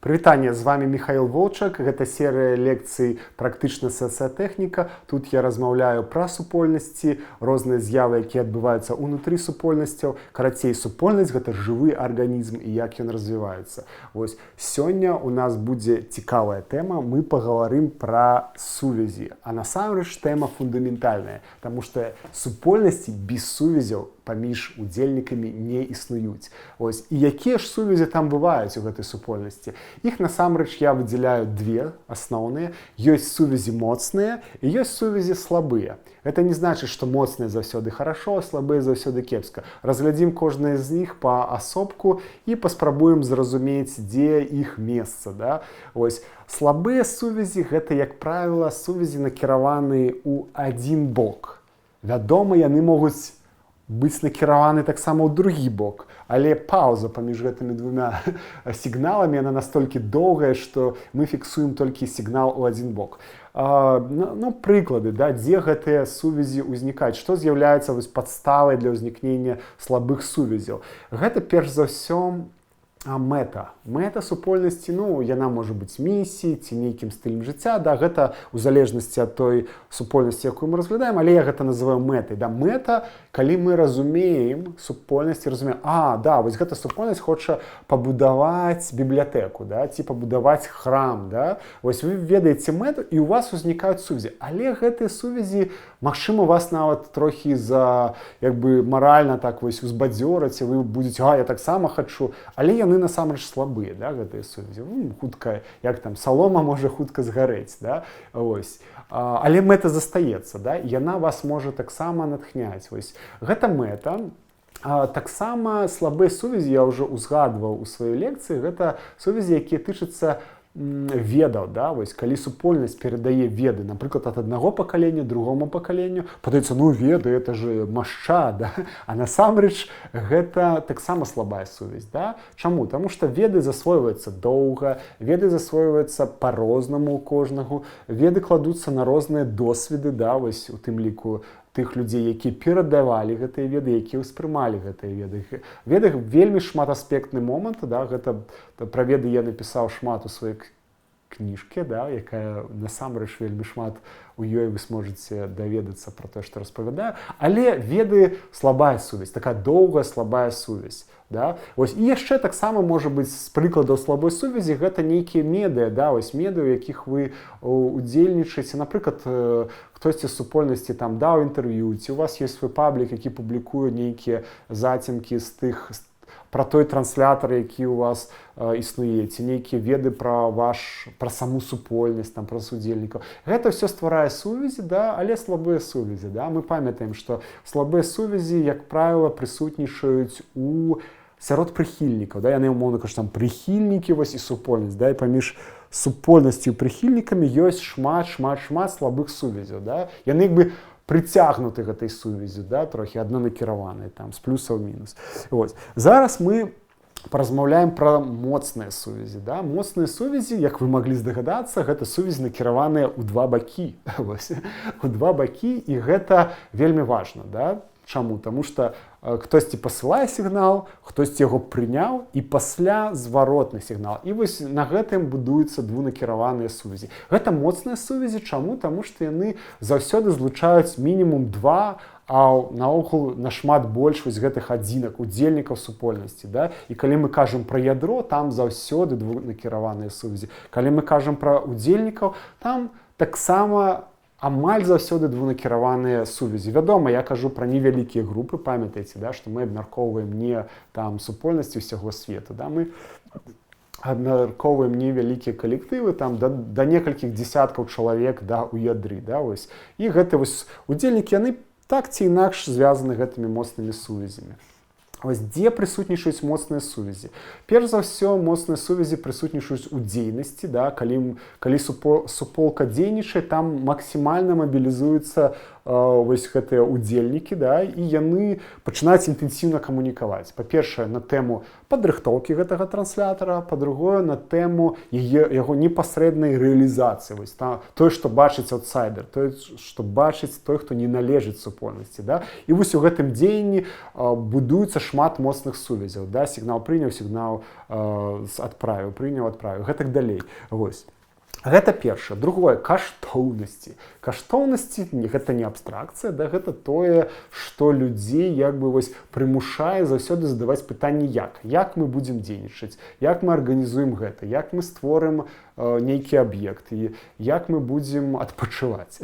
Прывітанне, з вами Михаил Волчак. Гэта серыя лекцый «Практычная сацыятэхніка». Тут я размаўляю пра супольнасці, розныя з'явы, якія адбываюцца ўнутры супольнасцяў. Карацей, супольнасць – гэта жывы арганізм і як ён развіваецца. Вось, сёння у нас будзе цікавая тэма. Мы паговорым пра сувязі. А насамрэч тэма фундаментальная, таму што супольнасці без сувязяў паміж удзельнікамі не існуюць. Ось, і якія ж сувязі там бываюць у гэтай супольнасці? Іх насамрэч я выдзяляю две асноўныя. Ёсць сувязі моцныя і ёсць сувязі слабыя. Гэта не значыць, што моцныя заўсёды хорошо, а слабыя заўсёды кепска. Разглядзім кожнае з іх па асобку і паспрабуем зразумець, дзе іх месца. Да? Ось, слабыя сувязі – гэта, як правіла, сувязі накіраваныя ў адзін бок. Вядома, яны могуць быць накіраваны таксама ў другі бок, але пауза паміж гэтымі двумя сігналамі яна настолькі доўгая, што мы фіксуем толькі сігнал у адзін бок. Прыклады, да, дзе гэтыя сувязі ўзнікаюць, што з'яўляецца падставай для ўзнікнення слабых сувязяў. Гэта перш за ўсё мэта. Мэта супольнасці, яна можа быць місіяй ці нейкім стылем жыцця, да, гэта у залежнасці ад той супольнасці, якую мы разглядаем, але я гэта называю мэтай. Да, мэта, калі мы разумеем супольнасць, разумеем, вось гэта супольнасць хоча пабудаваць бібліятэку, да, ці пабудаваць храм, да. Вось вы ведаеце мэту, і у вас узнікаюць сувязі. Але гэтыя сувязі, магчыма, вас нават трохі маральна так вось узбадзёраць, і вы будзеце, я таксама хачу, але яны насамрэч слабыя, да, гэтыя сувязі. Хутка, як там, салома можа хутка згарэць, да, ось. Але мэта застаецца, да, яна вас можа таксама натхняць. Вось. Гэта мэта. Таксама слабыя сувязі, я ўжо узгадваў у сваёй лекцыі, гэта сувязі, якія тычацца ведаў, да, вось, калі супольнасць перадае веды, напрыклад, ад аднаго пакалення другому пакаленню, падаецца, веды, это же машча, да? А насамрэч гэта таксама слабая сувязь, да? Чаму? Таму што веды засвойваюцца доўга, веды засвойваюцца па-рознаму ў кожнага, веды кладуцца на розныя досведы, да, вось, у тым ліку тых людзей, якія перадавалі гэтыя веды, якія ўспрымалі гэтыя веды. Веды вельмі шматаспектны момант, да, гэта пра веды я напісаў шмат у сваёй кніжке, да, якая насамрэч вельмі шмат у ёй вы сможаце даведацца пра тое, што распавядаю. Але веды слабая сувязь, такая доўгая слабая сувязь. Да? Ось, і яшчэ таксама можа быць з прыкладаў слабой сувязі гэта нейкія медыа, да, ось медыа, у якіх вы удзельнічаеце. Напрыклад, хтосьці з супольнасці там даў інтэрв'ю, ці у вас ёсць свой паблік, які публікуе нейкія зацемкі з тых пра той транслятар, які у вас існуе, ці нейкія веды пра саму супольнасць, там, пра судзельнікаў. Гэта ўсё стварае сувязі, да, але слабыя сувязі. Да? Мы памятаем, што слабыя сувязі, як правіла, прысутнічаюць сярод прыхільнікаў. Да? Яны, умоўна кажучы, там прыхільнікі вось, і супольнасць. Да? І паміж супольнасцю і прыхільнікамі ёсць шмат слабых сувязяў. Да? Яны прыцягнуты гэтай сувязі, да, трохі аднанакіраванай, там, з плюса ў мінус. Ось. Зараз мы паразмаўляем пра моцныя сувязі. Да? Моцныя сувязі, як вы маглі здагадацца, гэта сувязі накіраваныя ў два бакі. У два бакі, і гэта вельмі важна. Да? Чаму? Таму што хтосьці пасылае сігнал, хтосьці яго прыняў, і пасля зваротны сігнал. І вось на гэтым будуюцца двунакіраваныя сувязі. Гэта моцныя сувязі. Чаму? Таму што яны заўсёды злучаюць мінімум два, а наогул нашмат больш вось гэтых адзінак, удзельнікаў супольнасці. Да? І калі мы кажам пра ядро, там заўсёды двунакіраваныя сувязі. Калі мы кажам пра удзельнікаў, там таксама амаль заўсёды двунакіраваныя сувязі. Вядома, я кажу пра невялікія групы, памятаеце, да, што мы абмяркоўваем не там супольнасці ўсяго свету. Да? Мы абмяркоўваем невялікія калектывы, там, да некалькіх дзесяткаў чалавек, да, у ядры. Да, вось. І гэты вось удзельнікі, яны так ці інакш звязаны гэтымі моцнымі сувязямі. Ось, дзе прысутнічаюць моцныя сувязі? Перш за ўсё, моцныя сувязі прысутнічаюць у дзейнасці. Да? Калі суполка дзейнічае, там максімальна мабілізуецца вось гэтыя удзельнікі, да, і яны пачынаюць інтэнсіўна камунікаваць. Па-першае, на тэму падрыхтоўкі гэтага транслятара, па-другое, на тэму яго непасрэднай рэалізацыі. Вось тое, што бачыць аутсайдер, тое, што бачыць той, хто не належыць супольнасці. Да? І вось у гэтым дзеянні будуецца шмат моцных сувязяў. Да? Сігнал прыняў, сігнал адправіў, прыняў, адправіў. Гэтак далей. Вось. Гэта першае. Другое, каштоўнасці. Каштоўнасці гэта не абстракцыя, да, гэта тое, што людзей як бы вось прымушае заўсёды задаваць пытанні як. Як мы будзем дзейнічаць, як мы арганізуем гэта, як мы створым нейкі аб'ект, і як мы будзем адпачываць.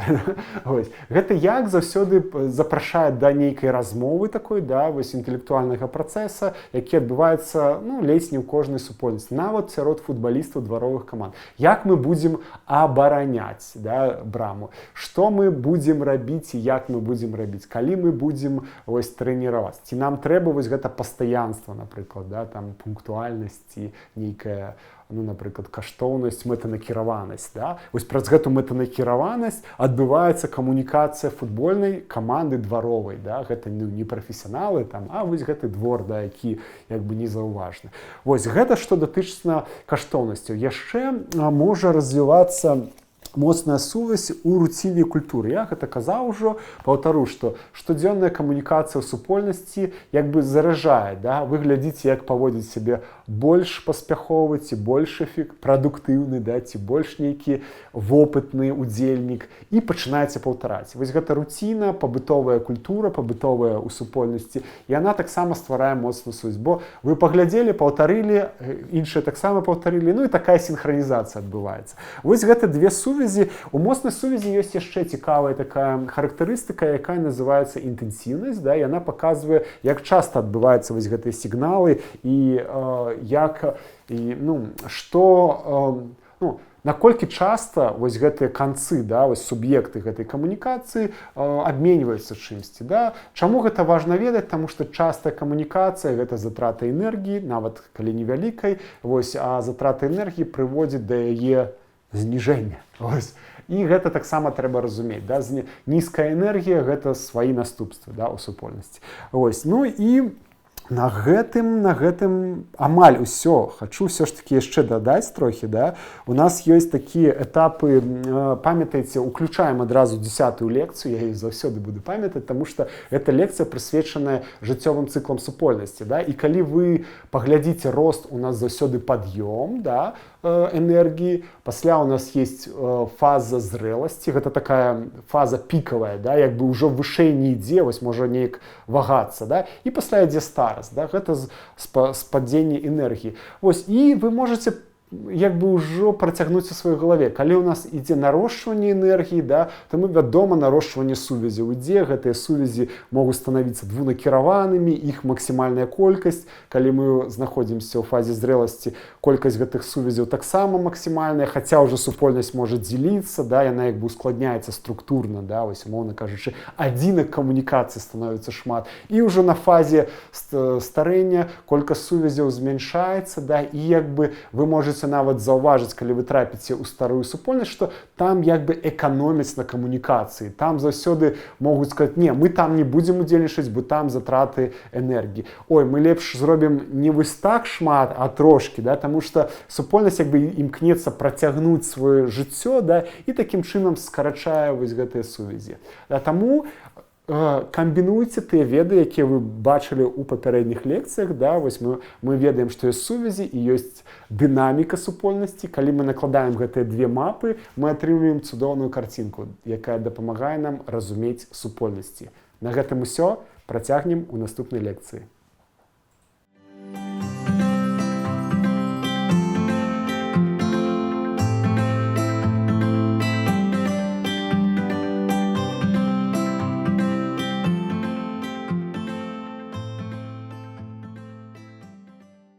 Гэта як заўсёды запрашае да нейкай размовы такой, да, вось інтэлектуальнага працэса, які адбываецца ледзь не ў кожнай супольнасці, нават сярод футбалістаў дваровых каманд. Як мы будзем абараняць, да, браму, што мы будзем рабіць і як мы будзем рабіць, калі мы будзем вось трэніраваць. Ці нам трэба вось гэта пастаянства, напрыклад, да, там пунктуальнасць ці нейкая, напрыклад, каштоўнасць, мэтанакіраванасць. Да? Вось праз гэту мэтанакіраванасць адбываецца камунікацыя футбольнай каманды дваровай. Да? Гэта не прафесіяналы, а вось гэты двор, да, які як бы незаўважны. Вось гэта што датычна каштоўнасцяў. Яшчэ можа развівацца моцная сувязь у руціне культуры. Я гэта казаў ужо, паўтару, што штодзённая камунікацыя ў супольнасці як бы заражае. Да? Вы глядзіце, як паводзіць сябе больш паспяховы, ці больш прадуктыўны, да? Ці больш нейкі вопытны удзельнік, і пачынаеце паўтараць. Вось гэта руціна, пабытовая культура, пабытовая ў супольнасці, і яна таксама стварае моцную сувязь. Бо вы паглядзелі, паўтарылі, іншыя таксама паўтарылі, і такая сінхранізацыя адбываецца. Вось гэта две сувязі. У моцнай сувязі ёсць яшчэ цікавая такая характарыстыка, якая называецца інтэнсіўнасць. Да? Яна паказвае, як часта адбываюцца вось гэтыя сігналы і наколькі часта вось гэтыя канцы, да, вось суб'екты гэтай камунікацыі абменьваюцца чымсьці. Да? Чаму гэта важна ведаць? Таму што частая камунікацыя гэта затрата энергіі, нават калі невялікай, а затрата энергіі прыводзіць да яе зніжэння. І гэта таксама трэба разумець. Да? Нізкая энергія гэта свае наступствы, да, у супольнасці. І на гэтым амаль усё. Хачу ўсё ж такі яшчэ дадаць трохі. Да? У нас ёсць такія этапы, памятаеце, уключаем адразу 10-ю лекцыю, я її заўсёды буду памятаць, таму што гэта лекцыя прысвечаная жыццёвым цыклам супольнасці. Да? І калі вы паглядзіце рост, у нас заўсёды пад'ём, да, энергии. Пасля у нас есть фаза зрелости, гэта такая фаза пікавая, да, як бы ўжо вышэй не ідзе, вось можа неяк вагацца, да, і пасля ідзе старасць, да, гэта спадзенне энергіі. Вось, і вы можаце як бы ўжо працягнуць у сваёй галаве. Калі ў нас ідзе нарошчванне энергіі, да, то мы, вядома, нарошчванне сувязяў ідзе, гэтыя сувязі могуць станавіцца двунакіраванымі, іх максімальная колькасць. Калі мы знаходзімся ў фазе зреласці, колькасць гэтых сувязяў таксама максімальная, хаця ўжо супольнасць можа дзеліцца, да, яна як бы ускладняецца структурна, да, вось, умоўна кажучы, адзінак камунікацыі становіцца шмат. І ўжо на фазе старэння колькасць сувязяў змяншаецца, да, і як бы вы можаце нават заўважыць, калі вы трапіце ў старую супольнасць, што там як бы эканоміць на камунікацыі. Там заўсёды могуць сказаць, не, мы там не будзем удзельнічаць, бо там затраты энергіі. Ой, мы лепш зробім не вось так шмат, а трошкі, да, таму што супольнасць як бы імкнецца працягнуць сваё жыццё, да, і такім чынам скарачае вось гэтыя сувязі. Да, таму камбінуйце тыя веды, якія вы бачылі ў папярэдніх лекцыях. Да? Вось мы ведаем, што ёсць сувязі і ёсць дынаміка супольнасці. Калі мы накладаем гэтыя две мапы, мы атрымліваем цудоўную карцінку, якая дапамагае нам разумець супольнасці. На гэтым усё. Працягнем у наступнай лекцыі.